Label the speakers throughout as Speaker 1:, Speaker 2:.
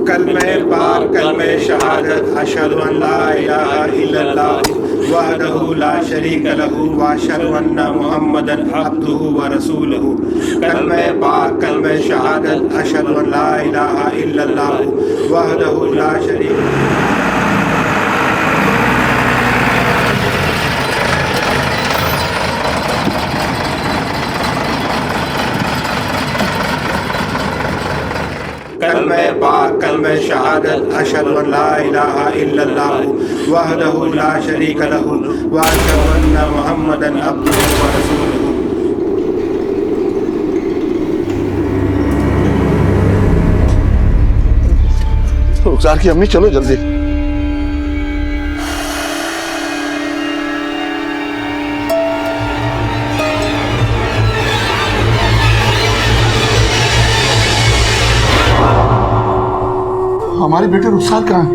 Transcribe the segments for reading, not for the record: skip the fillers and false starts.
Speaker 1: कलमे पाक कलमे शहादत अशहदु अन ला इलाहा इल्लल्लाह वहदहु ला शरीक लहु व अशहदु अन्ना मुहम्मदन अब्दुहु व रसूलुहु। कलमे पाक कलमे शहादत अशहदु अन ला इलाहा इल्लल्लाह वहदहु ला शरीक। कलमे पाक कलमे शहादत अशहदु अन ला इलाहा इल्लल्लाह वहदहु ला शरीक लहु व अशहदु अन्ना मुहम्मदन अब्दुहु व रसूलुहु।
Speaker 2: रुखसार की अम्मी चलो जल्दी। हमारे बेटे रुखसार कहाँ है?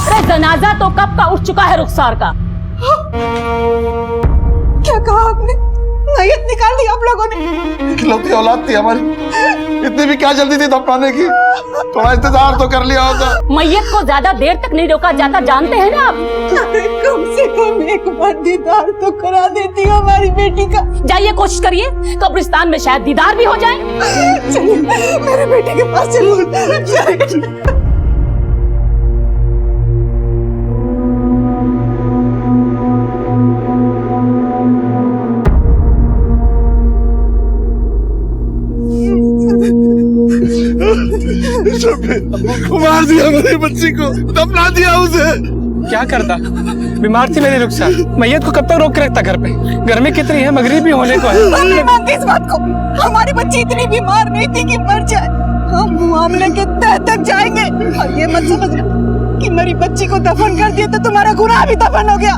Speaker 3: अरे जनाजा तो कब का उठ चुका है रुखसार का।
Speaker 4: क्या कहा आपने? मैयत निकाल दी आप लोगों ने?
Speaker 2: इकलौती औलाद थी हमारी, इतनी भी क्या जल्दी थी दफनाने की? थोड़ा इंतजार तो कर लिया होता।
Speaker 3: मैयत को ज्यादा देर तक नहीं रोका जाता, जानते हैं ना आप।
Speaker 4: अरे कम से कम एक बार दीदार तो करा देती हमारी बेटी का।
Speaker 3: जाइए कोशिश करिए, कब्रिस्तान में शायद दीदार भी हो जाए।
Speaker 4: चलिए मेरे बेटे के पास चलिए।
Speaker 2: मार दिया मेरी बच्ची को, दफना दिया उसे।
Speaker 5: क्या करता? बीमार थी मेरी रुखसार, मैयत को कब तक रोक के रखता घर पे? गर्मी कितनी है, मगरिब भी होने को है।
Speaker 4: नहीं मानती इस बात को। हमारी बच्ची इतनी बीमार नहीं थी कि मर जाए। हम मामले के तह तक जाएंगे। और ये मत समझना कि मेरी बच्ची को दफन कर दिया तो तुम्हारा गुनाह भी दफन हो गया।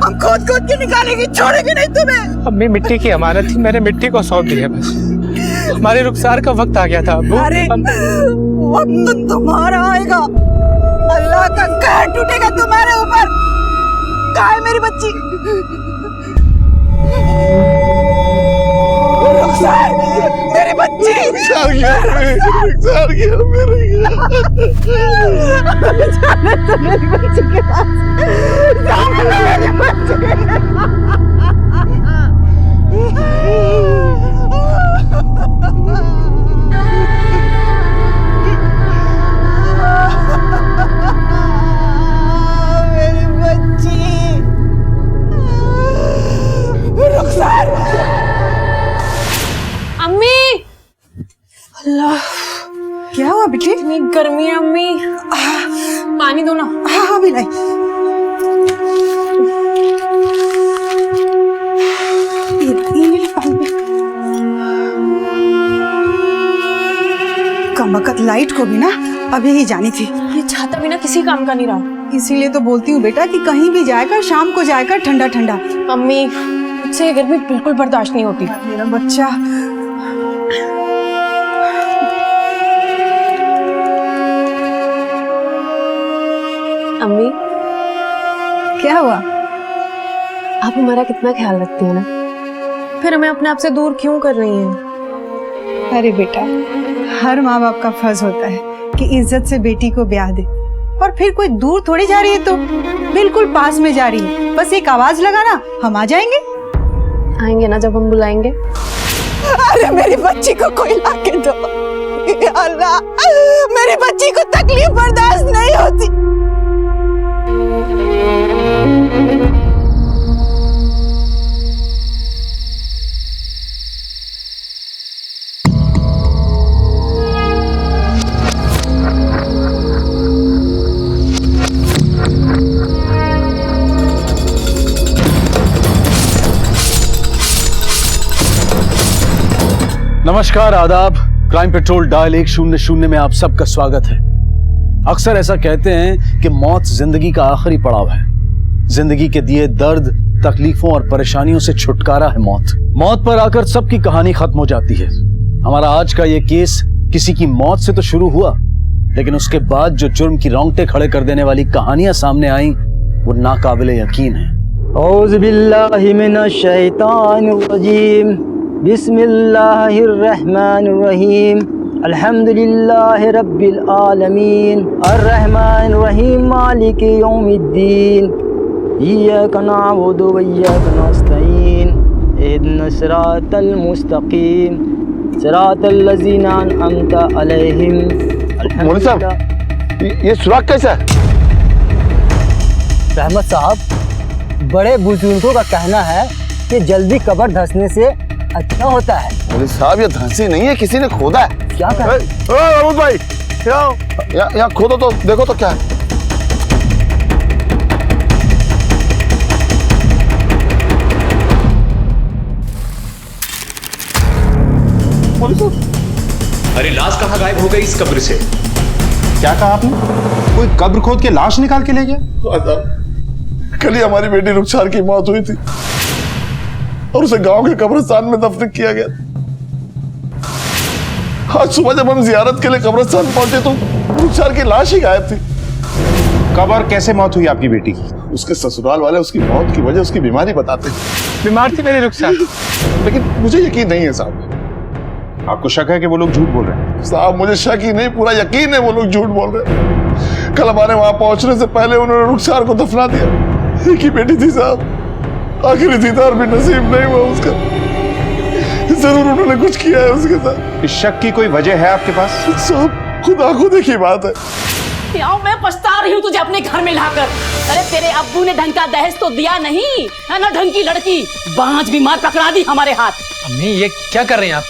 Speaker 4: हम खोद खोद के निकालेंगे, छोड़ेंगे नहीं तुम्हें।
Speaker 5: अम्मी मिट्टी की अमानत थी, मैंने मिट्टी को सौंप दी है बस। हमारे रुखसार का वक्त आ गया था अब्बू।
Speaker 4: अरे वक्त तुम्हारा आएगा, अल्लाह का कहर टूटेगा तुम्हारे ऊपर। कहाँ है मेरी बच्ची? रुखसार, मेरी बच्ची।
Speaker 2: रुखसार गया मेरी
Speaker 4: जाने तो मेरी बच्ची के पास, जाने तो मेरी बच्ची। मेरी बच्ची रुखसार।
Speaker 3: अम्मी,
Speaker 4: अल्लाह, क्या हुआ बेटी?
Speaker 3: इतनी गर्मी है अम्मी, पानी दो ना।
Speaker 4: हाँ हाँ बिलाई। कमबख्त लाइट को भी ना अभी ही जानी थी।
Speaker 3: ये छाता बिना किसी काम का नहीं रहा।
Speaker 4: इसीलिए तो बोलती हूँ बेटा कि कहीं भी जाएगा शाम को जाएगा ठंडा ठंडा।
Speaker 3: अम्मी, मुझसे ये गर्मी बिल्कुल बर्दाश्त नहीं होती।
Speaker 4: मेरा बच्चा।
Speaker 3: अम्मी,
Speaker 4: क्या हुआ?
Speaker 3: आप हमारा कितना ख्याल रखती हैं ना, फिर हमें अपने आप से दूर क्यों कर रही हैं?
Speaker 4: अरे बेटा, हर माँ बाप का फर्ज होता है कि इज्जत से बेटी को ब्याह दे। और फिर कोई दूर थोड़ी जा रही है, तो बिल्कुल पास में जा रही है। बस एक आवाज लगाना, हम आ जाएंगे।
Speaker 3: आएंगे ना जब हम बुलाएंगे।
Speaker 4: अरे मेरी बच्ची को कोई लाके दो। या अल्लाह, मेरी बच्ची को तकलीफ बर्दाश्त नहीं होती।
Speaker 6: नमस्कार, आदाब। क्राइम पेट्रोल डायल 100 में आप सबका स्वागत है। अक्सर ऐसा कहते हैं कि मौत जिंदगी का आखिरी पड़ाव है। जिंदगी के दिए दर्द, तकलीफों और परेशानियों से छुटकारा है मौत। मौत पर आकर सबकी कहानी खत्म हो जाती है। हमारा आज का ये केस किसी की मौत से तो शुरू हुआ, लेकिन उसके बाद जो जुर्म की रोंगटे खड़े कर देने वाली कहानियां सामने आई वो नाकाबिले यकीन है।
Speaker 7: औज़ु बिल्लाहि मिनश शैतानिर रजीम बिस्मिल्लाहिर रहमानिर रहीम अल्हम्दुलिल्लाहि रब्बिल आलमीन अर्रहमानिर रहीम मालिकि यौमिद्दीन इय्याका नअबुदु व इय्याका नस्तईन इहदिनस सिरातल मुस्तकीम सिरातल लज़ीना अनअमता अलैहिम।
Speaker 2: मौलवी साहब, ये सुराग कैसा है?
Speaker 7: रहमत साहब, बड़े बुजुर्गों का कहना है कि जल्दी कब्र धंसने से अच्छा होता है।
Speaker 2: मौलवी साहब, ये धंसी नहीं है, किसी ने खोदा है।
Speaker 7: क्या कर
Speaker 2: महमूद भाई, यहाँ खोदो तो देखो तो क्या है।
Speaker 8: अरे लाश कहाँ गायब हो गई इस कब्र से?
Speaker 1: क्या कहा आपने? कोई कब्र खोद के लाश निकाल के ले गया?
Speaker 2: कल ही हमारी बेटी रुखसार की मौत हुई थी और उसे गांव के कब्रिस्तान में दफन किया गया। आज सुबह जब हम जियारत के लिए कब्रिस्तान पहुंचे तो रुखसार की लाश ही गायब थी।
Speaker 1: कब और कैसे मौत हुई आपकी बेटी की?
Speaker 2: उसके ससुराल वाले उसकी मौत की वजह उसकी बीमारी बताते हैं,
Speaker 5: बीमार थी मेरी रुखसार।
Speaker 2: लेकिन मुझे यकीन नहीं है साहब।
Speaker 1: आपको शक है कि वो लोग झूठ बोल रहे हैं?
Speaker 2: साहब, मुझे शक ही नहीं, पूरा यकीन है वो लोग झूठ बोल रहे हैं। कल हमारे वहां पहुंचने से पहले उन्होंने रुखसार को दफना दिया। एक ही बेटी थी साहब, आखिरी दीदार भी नसीब नहीं हुआ उसका। जरूर उन्होंने कुछ किया है उसके साथ।
Speaker 1: इस शक की कोई वजह है आपके पास?
Speaker 2: साहब, खुदा खुदी की बात है।
Speaker 9: यार मैं पछता रही हूँ तुझे अपने घर में लाकर। अरे तेरे अब्बू ने ढंग का दहेज तो दिया नहीं है ना, ढंग की लड़की बांझ बीमार पकड़ा दी हमारे हाथ।
Speaker 5: अम्मी, ये क्या कर रही हैं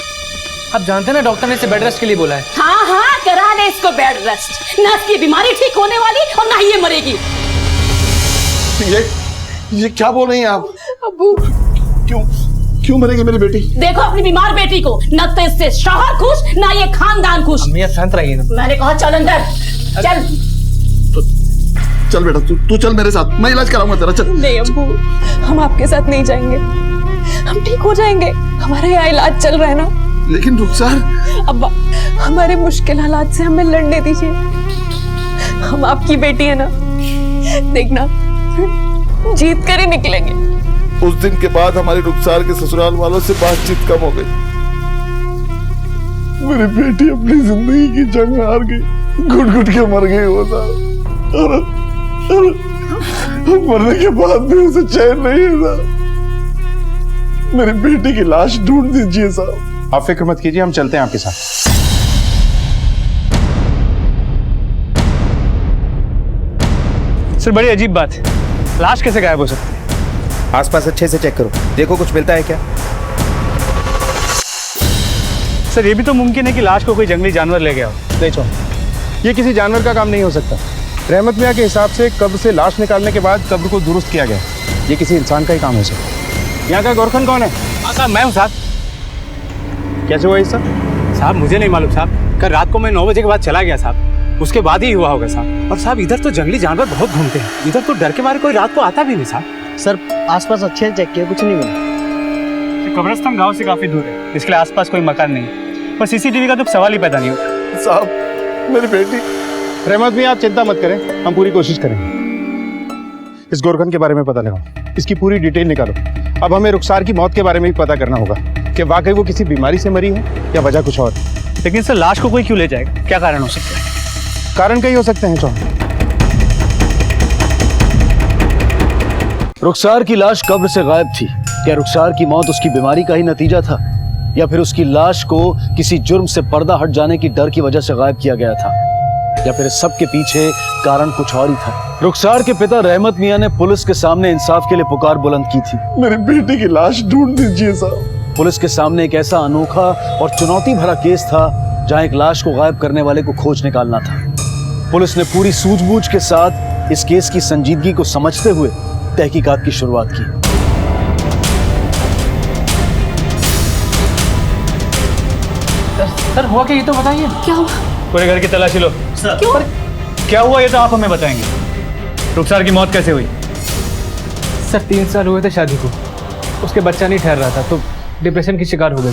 Speaker 5: आप जानते हैं ना डॉक्टर ने इसे बेड रेस्ट के लिए बोला है।
Speaker 9: हाँ हाँ, करा दे इसको बेड रेस्ट। ना इसकी बीमारी ठीक होने वाली और ना ही ये मरेगी।
Speaker 2: ये क्या बोल रही हैं आप?
Speaker 4: अब्बू,
Speaker 2: क्यों मरेगी मेरी बेटी?
Speaker 9: देखो अपनी बीमार बेटी को, न तो इससे शौहर खुश ना ये खानदान खुश।
Speaker 5: अम्मी, शांत रहिए ना।
Speaker 9: मैंने कहा चल अंदर चल।
Speaker 2: चल बेटा, तू चल मेरे साथ, मैं इलाज कराऊंगा तेरा। चल।
Speaker 4: नहीं अब्बू, हम आपके साथ नहीं जाएंगे। हम ठीक हो जाएंगे, हमारा यहाँ इलाज चल रहा है ना।
Speaker 2: लेकिन रुखसार,
Speaker 4: अब्बा, हमारे मुश्किल हालात से हमें लड़ने दीजिए। हम आपकी बेटी है ना, देखना जीत कर ही निकलेंगे।
Speaker 2: उस दिन के बाद हमारी रुखसार के ससुराल वालों से बातचीत कम हो गई। मेरी बेटी अपनी जिंदगी की जंग हार गई, घुट घुट के मर गई वो साहब। और मरने के बाद भी उसे चैन नहीं है साहब। मेरी बेटी की लाश ढूंढ दीजिए साहब।
Speaker 1: आप फिक्र मत कीजिए, हम चलते हैं आपके साथ।
Speaker 5: सर, बड़ी अजीब बात है, लाश कैसे गायब हो सकती है?
Speaker 10: आसपास अच्छे से चेक करो, देखो कुछ मिलता है क्या?
Speaker 5: सर, ये भी तो मुमकिन है कि लाश को कोई जंगली जानवर ले गया हो।
Speaker 1: देखो, ये किसी जानवर का काम नहीं हो सकता। रहमत मियाँ के हिसाब से कब्र से लाश निकालने के बाद कब्र को दुरुस्त किया गया। ये किसी इंसान का ही काम हो सकता है। यहाँ का गोरखन कौन है?
Speaker 5: साहब, मैं हूँ साहब।
Speaker 1: कैसे हुआ ये सब?
Speaker 5: साहब, मुझे नहीं मालूम साहब। कल रात को मैं 9 बजे के बाद चला गया साहब, उसके बाद ही हुआ होगा साहब। और साहब, इधर तो जंगली जानवर बहुत घूमते हैं, इधर तो डर के मारे कोई रात को आता भी नहीं साहब।
Speaker 7: सर, आसपास अच्छे से चेक किया, कुछ नहीं मिला।
Speaker 5: कब्रिस्तान गांव से काफी दूर है, इसके लिए आसपास कोई मकान नहीं, पर सीसीटीवी का तो सवाल ही पैदा नहीं होता।
Speaker 2: साहब, मेरी बेटी।
Speaker 1: रहमत मियाँ, आप चिंता मत करें, हम पूरी कोशिश करेंगे। इस गोरखन के बारे में पता लगाओ, इसकी पूरी डिटेल निकालो। अब हमें रुखसार की मौत के बारे में भी पता करना होगा कि वाकई वो किसी बीमारी से मरी है या वजह कुछ और।
Speaker 5: लेकिन सर, लाश को कोई क्यों ले जाएगा? क्या कारण हो सकता है?
Speaker 1: कारण कई हो सकते हैं चौहान।
Speaker 6: रुखसार की लाश कब्र से गायब थी। क्या रुखसार की मौत उसकी बीमारी का ही नतीजा था, या फिर उसकी लाश को किसी जुर्म से पर्दा हट जाने की डर की वजह से गायब किया गया था, या फिर इस सब के पीछे कारण कुछ और ही था? रुखसार के पिता रहमत मियाँ ने पुलिस के सामने इंसाफ के लिए पुकार बुलंद की थी।
Speaker 2: मेरी बेटी की लाश ढूंढ दीजिए साहब।
Speaker 6: पुलिस के सामने एक ऐसा अनोखा और चुनौती भरा केस था जहां एक लाश को गायब करने वाले को खोज निकालना था। पुलिस ने पूरी सूझबूझ के साथ इस केस की संजीदगी को समझते हुए तहकीकात की शुरुआत की।
Speaker 5: सर, हुआ क्या ये तो बताइए।
Speaker 9: क्या हुआ?
Speaker 5: पूरे घर की तलाशी लो।
Speaker 9: क्यों?
Speaker 5: क्या हुआ ये तो आप हमें बताएंगे। रुखसार की मौत कैसे हुई? सर, 3 साल हुए थे शादी को, उसके बच्चा नहीं ठहर रहा था तो डिप्रेशन की शिकार हो गई।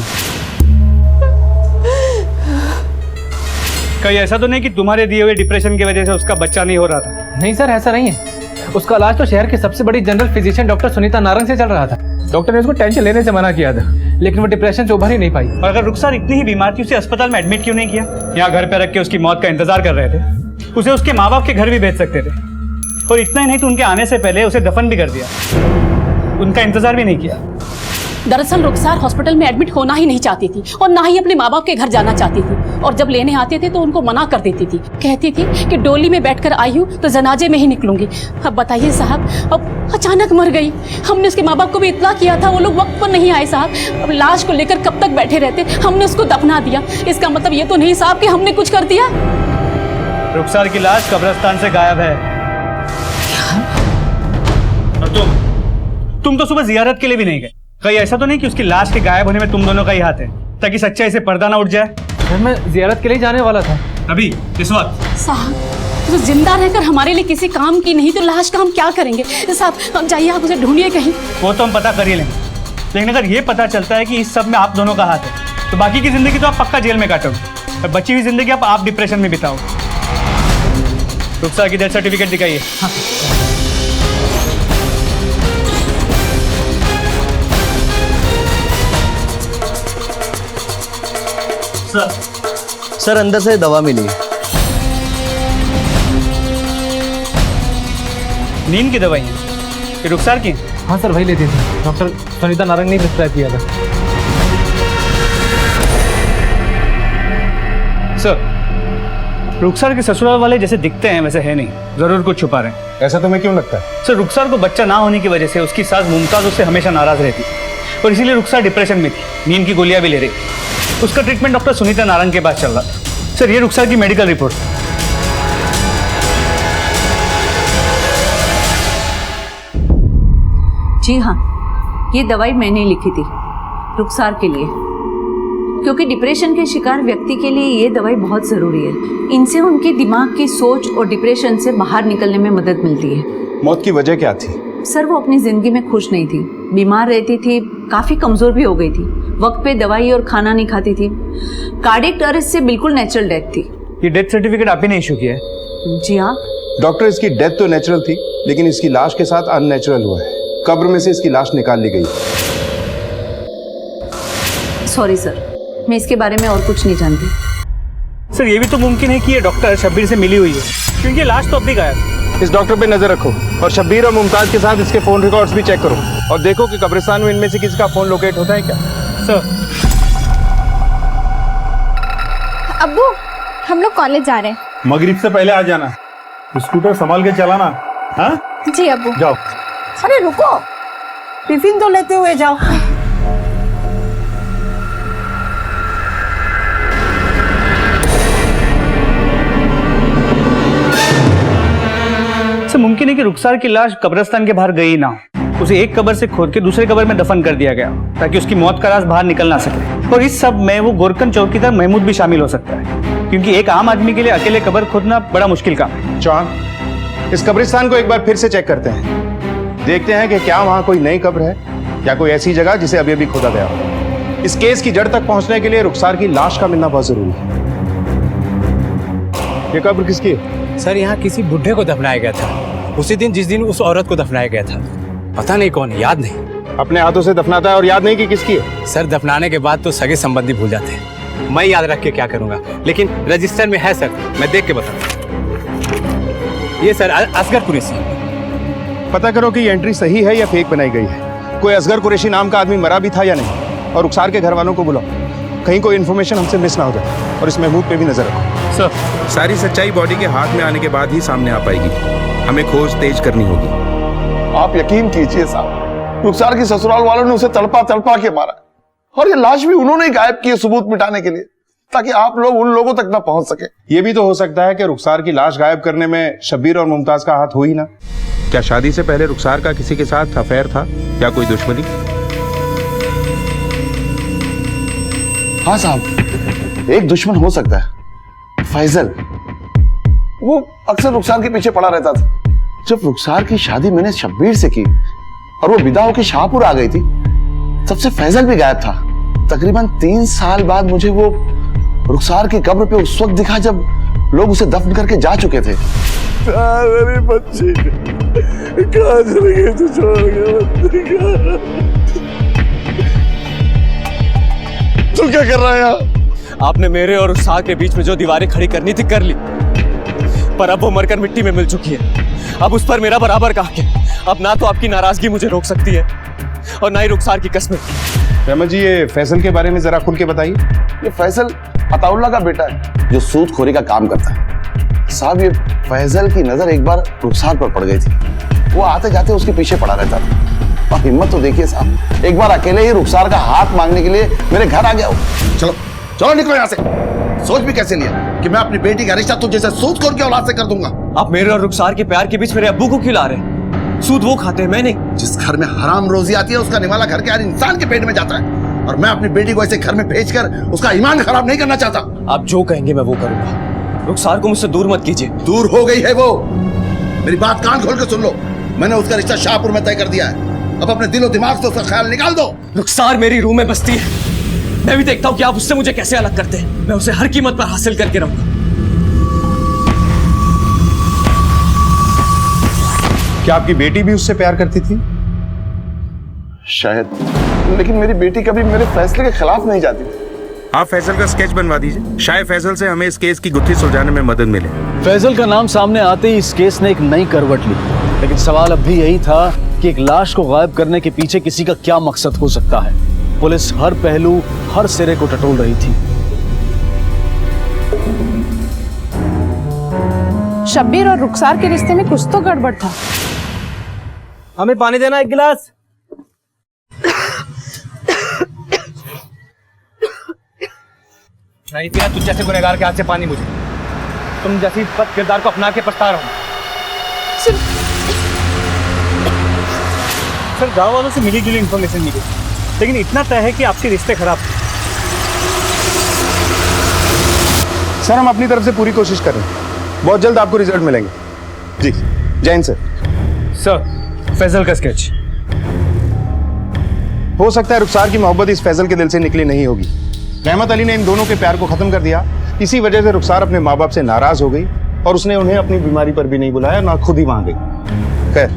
Speaker 5: कहीं ऐसा तो नहीं कि तुम्हारे दिए हुए डिप्रेशन की वजह से उसका बच्चा नहीं हो रहा था? नहीं सर, ऐसा नहीं है। उसका इलाज तो शहर की सबसे बड़ी general physician doctor Sunita Narang से चल रहा था। डॉक्टर ने उसको टेंशन लेने से मना किया था, लेकिन वो डिप्रेशन से उभर ही नहीं पाई।
Speaker 11: और अगर रुखसार इतनी ही बीमार थी, उसे अस्पताल में एडमिट क्यों नहीं किया? यहाँ घर पे रख के उसकी मौत का इंतजार कर रहे थे। उसे उसके माँ बाप के घर भी भेज सकते थे, और इतना ही नहीं तो उनके आने से पहले उसे दफन भी कर दिया, उनका इंतजार भी नहीं किया।
Speaker 9: दरअसल रुखसार हॉस्पिटल में एडमिट होना ही नहीं चाहती थी और ना ही अपने माँ बाप के घर जाना चाहती थी, और जब लेने आते थे तो उनको मना कर देती थी। कहती थी कि डोली में बैठकर आई हूँ तो जनाजे में ही निकलूंगी। अब बताइए साहब, अब अचानक मर गई। हमने उसके माँ बाप को भी इत्तला किया था, वो लोग वक्त पर नहीं आए साहब। अब लाश को लेकर कब तक बैठे रहते, हमने उसको दफना दिया। इसका मतलब ये तो नहीं साहब कि हमने कुछ कर दिया।
Speaker 11: रुखसार की लाश कब्रिस्तान से गायब है। और तुम तो सुबह जियारत के लिए भी नहीं गए। कहीं ऐसा तो नहीं कि उसकी लाश के गायब होने में तुम दोनों का ही हाथ है, ताकि सच्चाई से पर्दा ना उठ जाए?
Speaker 5: सर मैं जियारत के लिए जाने वाला था।
Speaker 11: अभी इस वक्त?
Speaker 9: साहब तो जिंदा रहकर हमारे लिए किसी काम की नहीं तो लाश का हम क्या करेंगे? साहब हम जाइए, आप उसे ढूंढिए कहीं।
Speaker 11: वो तो हम पता कर ही लेंगे, लेकिन अगर ये पता चलता है कि इस सब में आप दोनों का हाथ है तो बाकी की जिंदगी तो आप पक्का जेल में काटोगे, और बची हुई जिंदगी आप डिप्रेशन में बिताओगे। रुखसार की डेथ सर्टिफिकेट दिखाइए।
Speaker 10: सर अंदर से दवा मिली।
Speaker 11: नींद की दवाई ये रुखसार की?
Speaker 5: हाँ सर वही लेती थी, डॉक्टर सुनीता नारंग ने प्रिस्क्राइब किया था।
Speaker 11: सर रुखसार के ससुराल वाले जैसे दिखते हैं वैसे है नहीं, जरूर कुछ छुपा रहे हैं।
Speaker 10: ऐसा तुम्हें क्यों लगता है?
Speaker 11: सर रुखसार को बच्चा ना होने की वजह से उसकी सास मुमताज उससे हमेशा नाराज रहती और इसीलिए रुखसार डिप्रेशन में थी, नींद की गोलियां भी ले रही। उसका ट्रीटमेंट डॉक्टर सुनीता नारंग के पास चल रहा था। सर ये रुखसार की मेडिकल रिपोर्ट।
Speaker 12: जी हाँ, ये दवाई मैंने लिखी थी रुखसार के लिए, क्योंकि डिप्रेशन के शिकार व्यक्ति के लिए ये दवाई बहुत ज़रूरी है। इनसे उनके दिमाग की सोच और डिप्रेशन से बाहर निकलने में मदद मिलती है।
Speaker 10: मौत की वजह क्या थी?
Speaker 12: सर वो अपनी ज़िंदगी में खुश नहीं थी, बीमार रहती थी, काफ़ी कमज़ोर भी हो गई थी, वक्त पे दवाई और खाना नहीं खाती थी। कार्डियक अरेस्ट से बिल्कुल नेचुरल डेथ थी।
Speaker 11: ये डेथ सर्टिफिकेट आप ही ने इशू किया है?
Speaker 12: जी हाँ।
Speaker 10: डॉक्टर इसकी डेथ तो नेचुरल थी, लेकिन इसकी लाश के साथ अननेचुरल हुआ है। कब्र में से इसकी लाश निकाल ली गई।
Speaker 12: सॉरी सर, मैं इसके बारे में और कुछ नहीं जानती।
Speaker 11: सर ये भी तो मुमकिन है कि ये डॉक्टर शब्बीर से मिली हुई है, क्योंकि लाश तो अब भी गायब।
Speaker 10: इस डॉक्टर पे नजर रखो और शब्बीर और मुमताज के साथ इसके फोन रिकॉर्ड्स भी चेक करो और देखो कि कब्रिस्तान में इनमें से किसी का फोन लोकेट होता है क्या।
Speaker 11: सर
Speaker 13: अब्बू हम लोग कॉलेज जा रहे हैं।
Speaker 2: मगरिब से पहले आ जाना, स्कूटर संभाल के चलाना। हाँ
Speaker 13: जी अब्बू।
Speaker 2: जाओ।
Speaker 4: अरे रुको, टिफिन तो लेते हुए जाओ।
Speaker 11: सर मुमकिन है कि रुखसार की लाश कब्रिस्तान के बाहर गई ना, उसे एक कब्र से खोद के दूसरे कब्र में दफन कर दिया गया ताकि उसकी मौत का राज बाहर निकल ना सके। और इस सब में वो गोरकन चौकीदार महमूद भी शामिल हो सकता है, क्योंकि एक आम आदमी के लिए अकेले कब्र खोदना बड़ा मुश्किल काम है।
Speaker 10: चौहान, इस कब्रिस्तान को एक बार फिर से चेक करते हैं, देखते हैं कि क्या वहां कोई नई कब्र है या कोई ऐसी जगह जिसे अभी अभी खोदा गया हो। इस केस की जड़ तक पहुंचने के लिए रुखसार की लाश का मिलना बहुत जरूरी है। ये कब्र किसकी है?
Speaker 14: सर यहाँ किसी बुढ़े को दफनाया गया था, उसी दिन जिस दिन उस औरत को दफनाया गया था। पता नहीं कौन, याद नहीं।
Speaker 10: अपने हाथों से दफनाता है और याद नहीं कि किसकी है?
Speaker 14: सर दफनाने के बाद तो सगे संबंधी भूल जाते हैं, मैं याद रख के क्या करूंगा, लेकिन रजिस्टर में है सर, मैं देख के बताऊंगा। ये सर असगर कुरैशी।
Speaker 10: पता करो कि ये एंट्री सही है या फेक बनाई गई है। कोई असगर कुरैशी नाम का आदमी मरा भी था या नहीं, और रुखसार के घर वालों को बुलाओ, कहीं कोई इन्फॉर्मेशन हमसे मिस ना हो जाए। और इस महमूद पे भी नजर रखो।
Speaker 11: सर
Speaker 15: सारी सच्चाई बॉडी के हाथ में आने के बाद ही सामने आ पाएगी, हमें खोज तेज करनी होगी।
Speaker 2: आप यकीन कीजिए साहब, रुखसार की ससुराल वालों ने उसे तड़पा तड़पा के मारा, और ये लाश भी उन्होंने गायब की है सबूत मिटाने के लिए, ताकि आप लोग उन लोगों तक ना पहुंच सके।
Speaker 10: ये भी तो हो सकता है कि रुखसार की लाश गायब करने में शब्बीर और मुमताज का हाथ हो ही ना।
Speaker 15: क्या शादी से पहले रुखसार का किसी के साथ अफेयर था या कोई दुश्मनी?
Speaker 2: हाँ साहब, एक दुश्मन हो सकता है, फैजल। वो अक्सर रुखसार के पीछे पड़ा रहता था। जब रुखसार की शादी मैंने शब्बीर से की और वो विदा होकर शाहपुर आ गई थी, तब से फैजल भी गायब था। तकरीबन 3 साल बाद मुझे वो रुखसार की कब्र पे उस वक्त दिखा जब लोग उसे दफन करके जा चुके थे। मेरी बच्ची कहाँ चली गई तू छोड़ के? तू क्या कर रहा है यहाँ?
Speaker 16: आपने मेरे और उस साग के बीच में जो दीवारें खड़ी करनी थी कर ली, पर अब वो मरकर मिट्टी में मिल चुकी है। अब उस पर मेरा बराबर का हक है। अब ना तो आपकी नाराजगी मुझे रोक सकती है और ना ही रुखसार की कस्में।
Speaker 10: रहमत जी, ये फैसल के बारे में जरा खुल के बताइए।
Speaker 2: ये फैसल अताउल्ला का बेटा है जो सूदखोरी का काम करता है। साहब, ये फैजल की नजर एक बार रुखसार पर पड़ गई थी। वो आते जाते उसके पीछे पड़ा रहता था। और हिम्मत तो देखिए साहब, एक बार अकेले ही रुखसार का हाथ मांगने के लिए मेरे घर आ गया हो। चलो चलो निकलो यहाँ से। सोच भी कैसे लिया कि मैं अपनी बेटी का रिश्ता तुझे सूदखोर की औलाद से कर दूंगा?
Speaker 16: आप मेरे और रुखसार के प्यार के बीच मेरे अब्बू को क्यों ला रहे हैं? सूद वो खाते हैं, मैं नहीं।
Speaker 2: जिस घर में हराम रोजी आती है उसका निवाला घर के हर इंसान के पेट में जाता है, और मैं अपनी बेटी को ऐसे घर में भेजकर उसका ईमान खराब नहीं करना चाहता।
Speaker 16: आप जो कहेंगे मैं वो करूंगा। रुखसार को मुझसे दूर मत कीजिए।
Speaker 2: दूर हो गई है वो। मेरी बात कान खोल के सुन लो। मैंने उसका रिश्ता शाहपुर में तय कर दिया है। अब अपने दिलो दिमाग से उसका ख्याल निकाल दो।
Speaker 16: रुखसार मेरी रूह में बसती है। मैं भी देखता हूँ कि आप उससे मुझे कैसे अलग करते हैं। मैं उसे हर कीमत पर हासिल करके रहूंगा।
Speaker 10: क्या आपकी बेटी भी उससे प्यार करती थी?
Speaker 2: शायद, लेकिन मेरी बेटी कभी मेरे फैसले के खिलाफ नहीं जाती।
Speaker 15: आप फैसल का स्केच बनवा दीजिए। शायद फैसल से हमें इस केस की गुत्थी सुलझाने में मदद मिले।
Speaker 6: फैजल का नाम सामने आते ही इस केस ने एक नई करवट ली, लेकिन सवाल अब भी यही था कि एक लाश को गायब करने के पीछे किसी का क्या मकसद हो सकता है। पुलिस हर पहलू, हर सिरे को टटोल रही थी।
Speaker 4: शब्बीर और रुखसार के रिश्ते में कुछ तो गड़बड़ था।
Speaker 5: हमें पानी देना एक गिलास। नहीं पिया तुझ जैसे गुनहगार के हाथ से पानी मुझे। तुम जैसी बद किरदार को अपना के पछता रहा हूं। सर, गांव वालों से मिली जुली इंफॉर्मेशन मिली, लेकिन इतना तय है कि आपके रिश्ते खराब।
Speaker 10: सर, हम अपनी तरफ से पूरी कोशिश कर रहे हैं। बहुत जल्द आपको रिजल्ट मिलेंगे। जी, जैन सर।
Speaker 5: सर, फैजल का स्केच।
Speaker 10: हो सकता है रुखसार की मोहब्बत इस फैजल के दिल से निकली नहीं होगी। रहमत अली ने इन दोनों के प्यार को खत्म कर दिया। इसी वजह से रुखसार अपने माँ बाप से नाराज हो गई और उसने उन्हें अपनी बीमारी पर भी नहीं बुलाया, ना खुद ही वहां गई। खैर,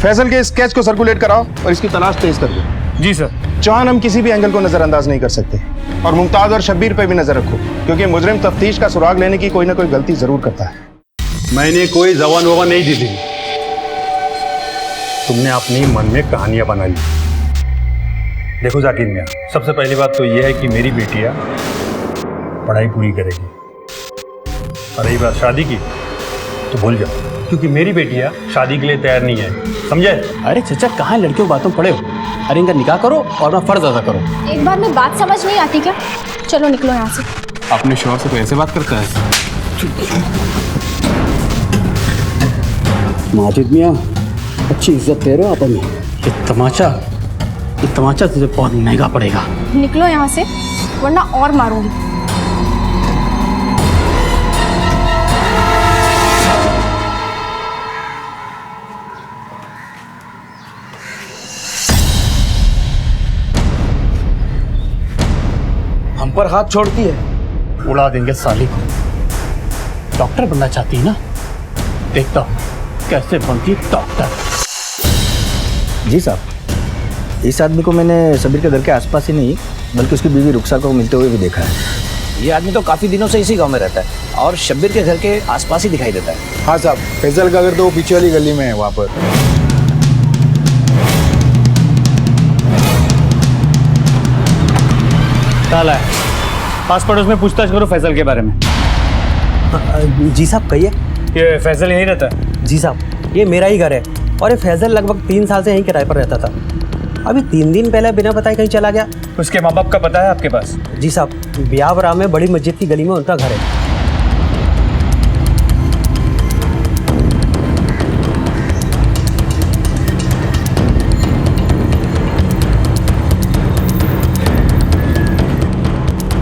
Speaker 10: फैजल के स्केच को सर्कुलेट कराओ और इसकी तलाश तेज कर दो।
Speaker 5: जी सर।
Speaker 10: चाहन हम किसी भी एंगल को नजरअंदाज नहीं कर सकते, और मुमताज और शब्बीर पे भी नजर रखो, क्योंकि मुजरिम तफ्तीश का सुराग लेने की कोई ना कोई गलती जरूर करता है।
Speaker 17: मैंने कोई जबान वबान नहीं दी थी। तुमने अपनी मन में कहानियां बना ली। देखो जाकिर मियां, सबसे पहली बात तो यह है कि मेरी बेटियां पढ़ाई पूरी करेगी, और रही बात शादी की तो भूल जाओ, क्योंकि मेरी बेटियां शादी के लिए तैयार नहीं है, समझे?
Speaker 14: अरे चचा, कहाँ लड़कियों बातों पड़े हो? अरे इनका निकाह करो और अपना फर्ज अदा करो।
Speaker 13: एक बार में बात समझ नहीं आती क्या? चलो निकलो यहाँ से।
Speaker 14: अपने शौहर से तो ऐसे बात करता है। माजिद मियाँ, अच्छी इज्जत दे रहे हो आप हमें। ये तमाचा तुझे बहुत महंगा पड़ेगा।
Speaker 13: निकलो यहाँ से, वरना और मारूंगी।
Speaker 14: हम पर हाथ छोड़ती है, उड़ा देंगे साली को। डॉक्टर बनना चाहती है ना? देखता हूँ कैसे बनती डॉक्टर।
Speaker 7: जी साहब, इस आदमी को मैंने शब्बीर के घर के आसपास ही नहीं बल्कि उसकी बीवी रुखसार को मिलते हुए भी देखा है।
Speaker 18: ये आदमी तो काफी दिनों से इसी गांव में रहता है और शब्बीर के घर के आसपास ही दिखाई देता है।
Speaker 15: हाँ साहब, फैजल का घर तो वो पीछे वाली गली में है, वहाँ पर।
Speaker 5: ताला है, पास पड़ोस में पूछताछ करो फैजल के बारे में।
Speaker 7: जी साहब, कहिए।
Speaker 5: ये फैजल यहीं रहता है?
Speaker 7: जी साहब, ये मेरा ही घर है, और ये फैजल लगभग 3 साल से यहीं किराए पर रहता था। अभी 3 दिन पहले बिना बताए कहीं चला गया।
Speaker 5: उसके माँ बाप का पता है आपके पास?
Speaker 7: जी साहब, बियावरा में बड़ी मस्जिद की गली में उनका घर है।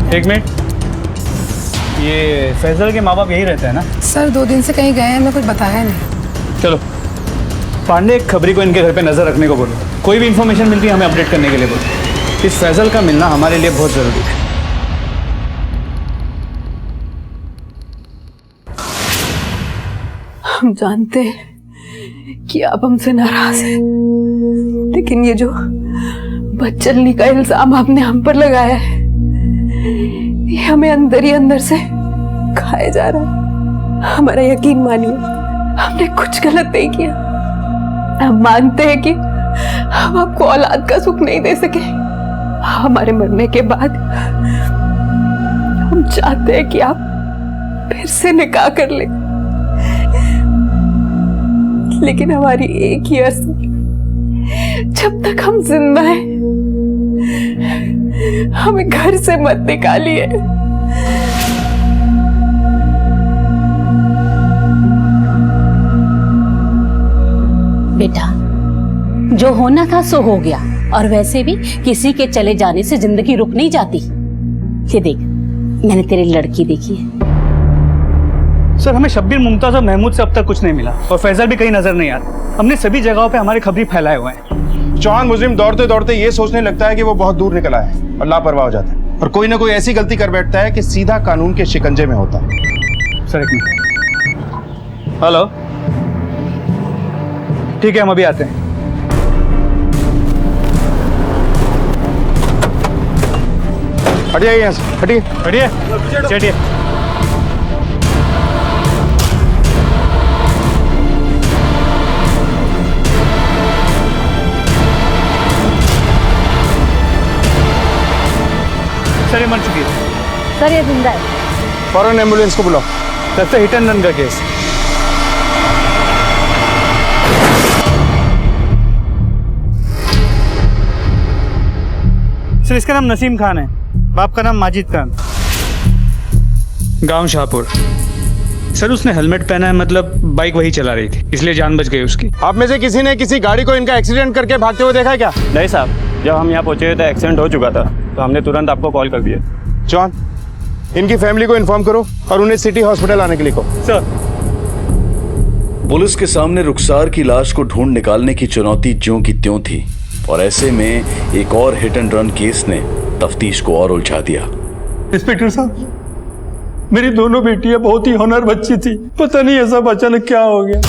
Speaker 5: एक मिनट, ये फैजल के माँ बाप यही रहते हैं ना?
Speaker 4: सर 2 दिन से कहीं गए हैं, हमें कुछ बताया नहीं।
Speaker 5: चलो पांडे, खबरी को इनके घर पे नजर रखने को बोलो। कोई भी इंफॉर्मेशन मिलती है हमें अपडेट करने के लिए बोलो। इस फैजल का मिलना हमारे लिए बहुत जरूरी है।
Speaker 4: हम जानते हैं कि आप हमसे नाराज हैं, लेकिन ये जो बदचलनी का इल्जाम आपने हम पर लगाया है, ये हमें अंदर ही अंदर से खाए जा रहा है। हमारा यकीन मानिए, हमने कुछ गलत नहीं किया। हम मानते हैं कि हम आपको औलाद का सुख नहीं दे सके। हमारे मरने के बाद हम चाहते हैं कि आप फिर से निकाह कर ले, लेकिन हमारी एक ही अर्ज है, जब तक हम जिंदा हैं हमें घर से मत निकालिए।
Speaker 9: बेटा, जो होना था सो हो गया, और वैसे भी किसी के चले जाने से जिंदगी रुक नहीं जाती। ये देख, मैंने तेरी लड़की देखी है।
Speaker 11: सर, हमें शब्बीर, मुमताज और महमूद से अब तक कुछ नहीं मिला, और फैजल भी कहीं नजर नहीं आता। हमने सभी जगहों पे हमारे खबरी फैलाए हुए हैं।
Speaker 10: चौहान मुजरिम दौड़ते दौड़ते ये सोचने लगता है कि वो बहुत दूर निकला है और लापरवाह हो जाता है, और कोई ना कोई ऐसी गलती कर बैठता है कि सीधा कानून के शिकंजे में होता है।
Speaker 11: सर एक मिनट। हेलो, ठीक है, हम अभी आते हैं।
Speaker 10: हटिए यहाँ से, हटिए
Speaker 11: हटिए, चलिए। सर, ये मर चुकी है।
Speaker 9: सर, ये जिंदा है।
Speaker 10: फौरन एम्बुलेंस को बुलाओ।
Speaker 11: लगता है हिट एंड रन का केस। सर, इसका नाम नसीम खान है, बाप का नाम माजिद खान, गांव शाहपुर। सर, उसने हेलमेट पहना है, मतलब बाइक वही चला रही थी, इसलिए जान बच गई उसकी।
Speaker 10: आप में से किसी ने किसी गाड़ी को इनका एक्सीडेंट करके भागते हुए देखा है क्या?
Speaker 16: नहीं साहब, जब हम यहाँ पहुंचे तो एक्सीडेंट हो चुका था, तो हमने तुरंत आपको कॉल कर दिया।
Speaker 10: जॉन, इनकी फैमिली को इन्फॉर्म करो और उन्हें सिटी हॉस्पिटल आने के लिए कहो।
Speaker 11: सर।
Speaker 6: पुलिस के सामने रुखसार की लाश को ढूंढ निकालने की चुनौती ज्यों की त्यों थी, और ऐसे में एक और हिट एंड रन केस ने तफ्तीश को और उलझा दिया।
Speaker 17: इंस्पेक्टर साहब, मेरी दोनों बेटियां बहुत ही होनहार बच्ची थी, पता नहीं ऐसा अचानक क्या हो गया।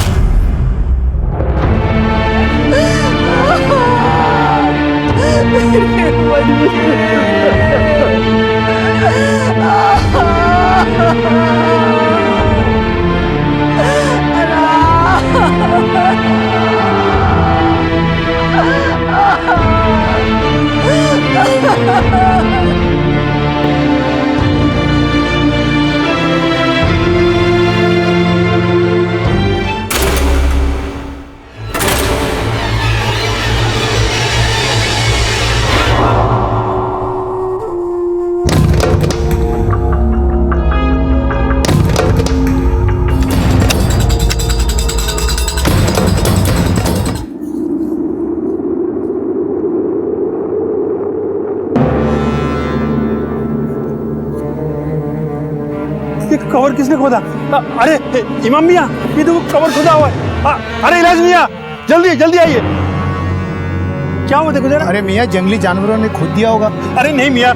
Speaker 17: कवर किसने खोदा? अरे इमाम मियां, ये देखो कवर खोदा हुआ है। अरे इलाज मियां, जल्दी जल्दी आइए। क्या हुआ? देखो जरा।
Speaker 14: अरे मियां, जंगली जानवरों ने खोद दिया होगा।
Speaker 17: अरे नहीं मियां,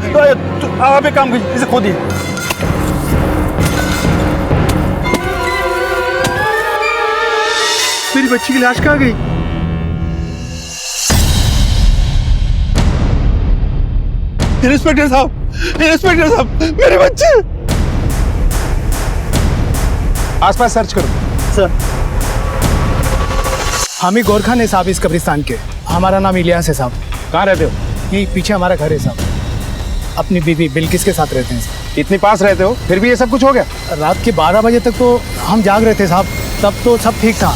Speaker 17: आप एक काम कीजिए, इसे खोदिए। मेरी बच्ची की लाश कहाँ गई? इंस्पेक्टर साहब, मेरे बच्चे।
Speaker 10: आसपास सर्च करो।
Speaker 14: सर, हम ही गोरखा ने साहब इस कब्रिस्तान के। हमारा नाम इलियास है साहब।
Speaker 10: कहाँ रहते हो?
Speaker 14: यही पीछे हमारा घर है साहब। अपनी बीवी बिल्किस के साथ रहते हैं साहब।
Speaker 10: इतनी पास रहते हो, फिर भी ये सब कुछ हो गया?
Speaker 14: रात के 12 बजे तक तो हम जाग रहे थे साहब, तब तो सब ठीक था।